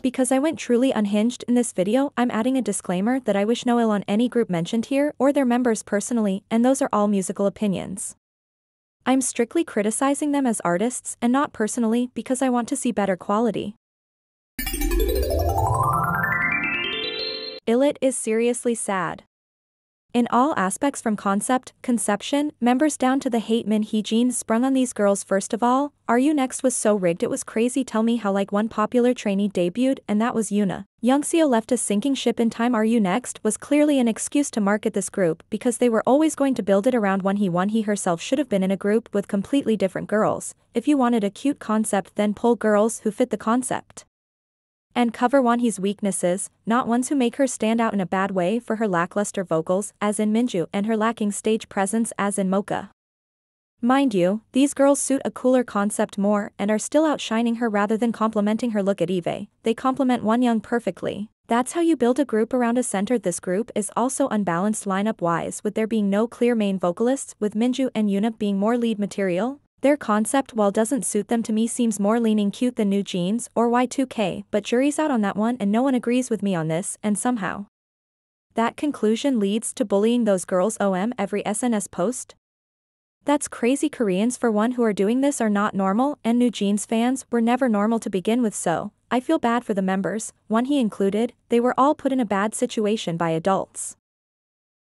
Because I went truly unhinged in this video, I'm adding a disclaimer that I wish no ill on any group mentioned here or their members personally, and those are all musical opinions. I'm strictly criticizing them as artists and not personally because I want to see better quality. i-dle is seriously sad. In all aspects from concept, conception, members down to the heejin sprung on these girls. First of all, Are You Next was so rigged it was crazy. Tell me how like one popular trainee debuted and that was Yoona. Youngseo left a sinking ship in time. Are You Next was clearly an excuse to market this group because they were always going to build it around one. He herself should have been in a group with completely different girls. If you wanted a cute concept then pull girls who fit the concept. And cover his weaknesses, not ones who make her stand out in a bad way for her lackluster vocals, as in Minju, and her lacking stage presence, as in Mocha. Mind you, these girls suit a cooler concept more and are still outshining her rather than complementing her. Look at yeri, they complement Wonyoung perfectly. That's how you build a group around a center. This group is also unbalanced lineup-wise, with there being no clear main vocalists, with Minju and Yoona being more lead material. Their concept, while doesn't suit them, to me seems more leaning cute than New Jeans or Y2K, but jury's out on that one and no one agrees with me on this, and somehow that conclusion leads to bullying those girls every SNS post. That's crazy. Koreans for one who are doing this are not normal, and New Jeans fans were never normal to begin with, so I feel bad for the members, he included. They were all put in a bad situation by adults.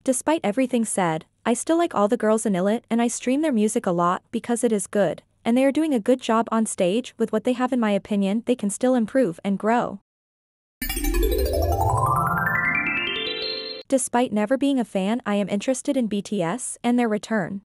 Despite everything said, I still like all the girls in i-dle and I stream their music a lot because it is good, and they are doing a good job on stage with what they have. In my opinion, they can still improve and grow. Despite never being a fan, I am interested in BTS and their return.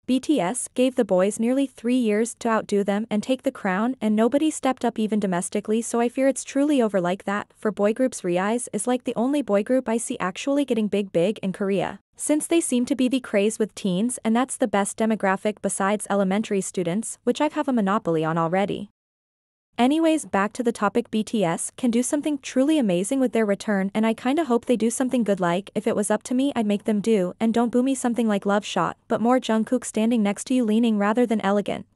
BTS gave the boys nearly 3 years to outdo them and take the crown, and nobody stepped up even domestically, so I fear it's truly over like that. For boy groups, rise is like the only boy group I see actually getting big in Korea, since they seem to be the craze with teens, and that's the best demographic besides elementary students, which I have a monopoly on already. Anyways, back to the topic. BTS can do something truly amazing with their return, and I kinda hope they do something good. Like, if it was up to me I'd make them do and don't boo me something like Love Shot, but more Jungkook standing next to you leaning rather than elegant.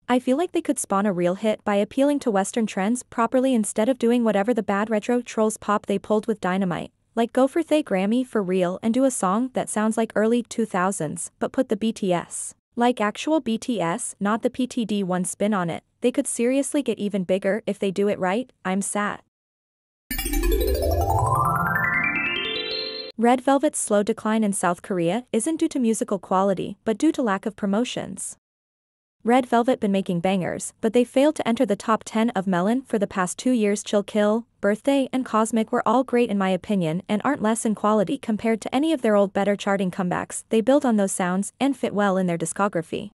I feel like they could spawn a real hit by appealing to Western trends properly instead of doing whatever the bad retro trolls pop they pulled with Dynamite. Like, go for the Grammy for real and do a song that sounds like early 2000s, but put the BTS, like actual BTS, not the PTD1 spin on it. They could seriously get even bigger if they do it right. I'm sad. Red Velvet's slow decline in South Korea isn't due to musical quality, but due to lack of promotions. Red Velvet been making bangers, but they failed to enter the top 10 of Melon for the past 2 years. Chill Kill, Birthday, and Cosmic were all great in my opinion and aren't less in quality compared to any of their old better charting comebacks. They build on those sounds and fit well in their discography.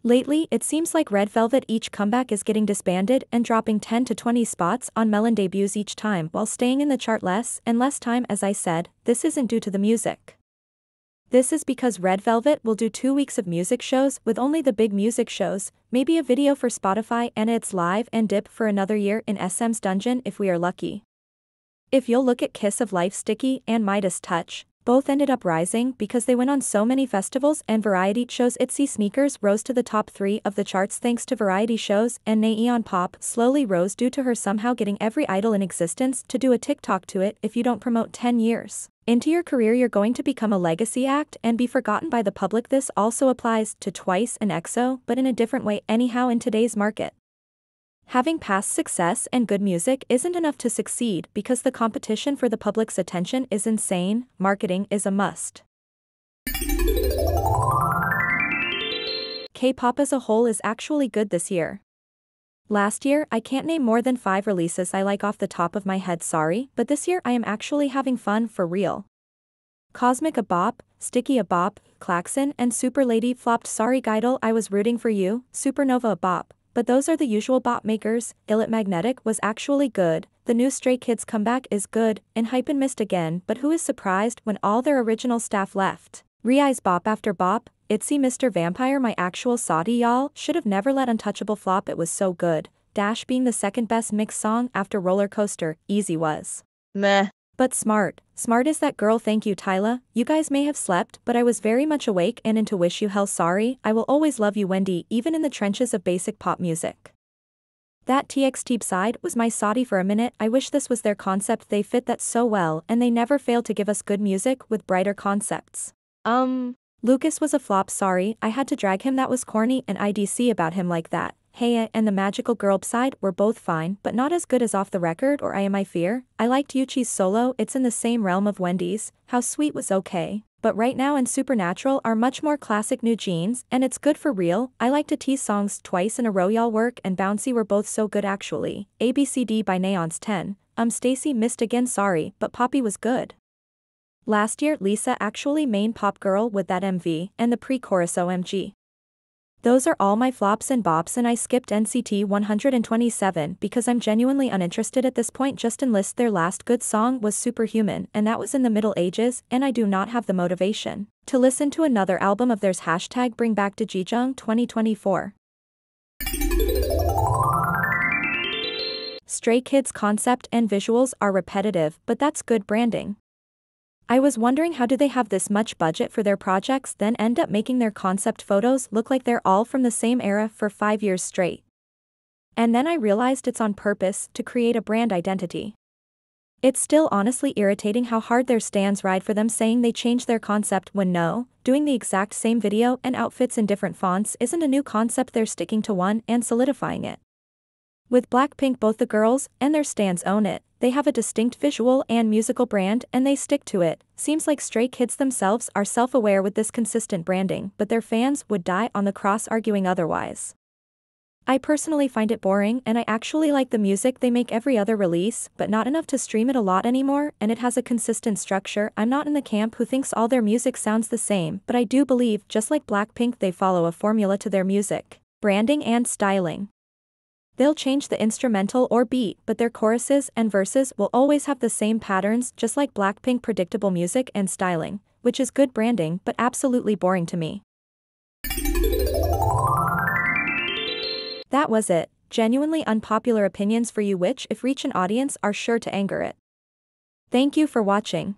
Lately, it seems like Red Velvet each comeback is getting disbanded and dropping 10 to 20 spots on Melon debuts each time while staying in the chart less and less time. As I said, this isn't due to the music. This is because Red Velvet will do 2 weeks of music shows with only the big music shows, maybe a video for Spotify and it's live, and dip for another year in SM's dungeon if we are lucky. If you'll look at Kiss of Life, Sticky, and Midas Touch, both ended up rising because they went on so many festivals and variety shows. Itzy Sneakers rose to the top 3 of the charts thanks to variety shows, and Neon Pop slowly rose due to her somehow getting every idol in existence to do a TikTok to it. If you don't promote 10 years into your career, you're going to become a legacy act and be forgotten by the public. This also applies to Twice and EXO, but in a different way. Anyhow, in today's market, having past success and good music isn't enough to succeed because the competition for the public's attention is insane. Marketing is a must. K-pop as a whole is actually good this year. Last year, I can't name more than 5 releases I like off the top of my head, sorry, but this year I am actually having fun for real. Cosmic a bop, Sticky a bop, Klaxon and Super Lady flopped. Sorry i-dle, I was rooting for you. Supernova a bop. But those are the usual bop makers. i-dle Magnetic was actually good. The new Stray Kids comeback is good. enhypen missed again, but who is surprised when all their original staff left? rise bop after bop. Itzy Mr. Vampire, my actual Saudi y'all, should have never let Untouchable flop, it was so good. Dash being the second best mixed song after Roller Coaster, Easy was meh. But Smart is that girl. Thank you Tyla, you guys may have slept but I was very much awake and into Wish You Hell. Sorry, I will always love you Wendy, even in the trenches of basic pop music. That TXT bside was my sadi for a minute. I wish this was their concept. They fit that so well and they never fail to give us good music with brighter concepts. Lucas was a flop, sorry, I had to drag him, that was corny, and IDC about him like that. Hey and the magical girl bside were both fine but not as good as Off the Record or I Am I Fear. I liked Yuchi's solo, it's in the same realm of Wendy's, How Sweet was okay. But Right Now and Supernatural are much more classic new jeans and it's good for real. I liked Ateez songs Twice in a Row, Y'all Work and Bouncy were both so good actually. ABCD by Neon's 10. Stacy missed again, sorry, but Poppy was good. Last year Lisa actually main pop girl with that MV and the pre-chorus OMG. Those are all my flops and bops and I skipped NCT 127 because I'm genuinely uninterested at this point. Just enlist their last good song was Superhuman and that was in the Middle Ages and I do not have the motivation to listen to another album of theirs. Hashtag bring back to Jijung 2024. Stray Kids concept and visuals are repetitive but that's good branding. I was wondering how do they have this much budget for their projects then end up making their concept photos look like they're all from the same era for 5 years straight. And then I realized it's on purpose to create a brand identity. It's still honestly irritating how hard their stans ride for them saying they changed their concept when no, doing the exact same video and outfits in different fonts isn't a new concept, they're sticking to one and solidifying it. With Blackpink both the girls and their stans own it, they have a distinct visual and musical brand and they stick to it. Seems like Stray Kids themselves are self-aware with this consistent branding but their fans would die on the cross arguing otherwise. I personally find it boring and I actually like the music they make every other release but not enough to stream it a lot anymore and it has a consistent structure. I'm not in the camp who thinks all their music sounds the same but I do believe just like Blackpink they follow a formula to their music, branding and styling. They'll change the instrumental or beat but their choruses and verses will always have the same patterns just like Blackpink, predictable music and styling, which is good branding but absolutely boring to me. That was it, genuinely unpopular opinions for you which if reach an audience are sure to anger it. Thank you for watching.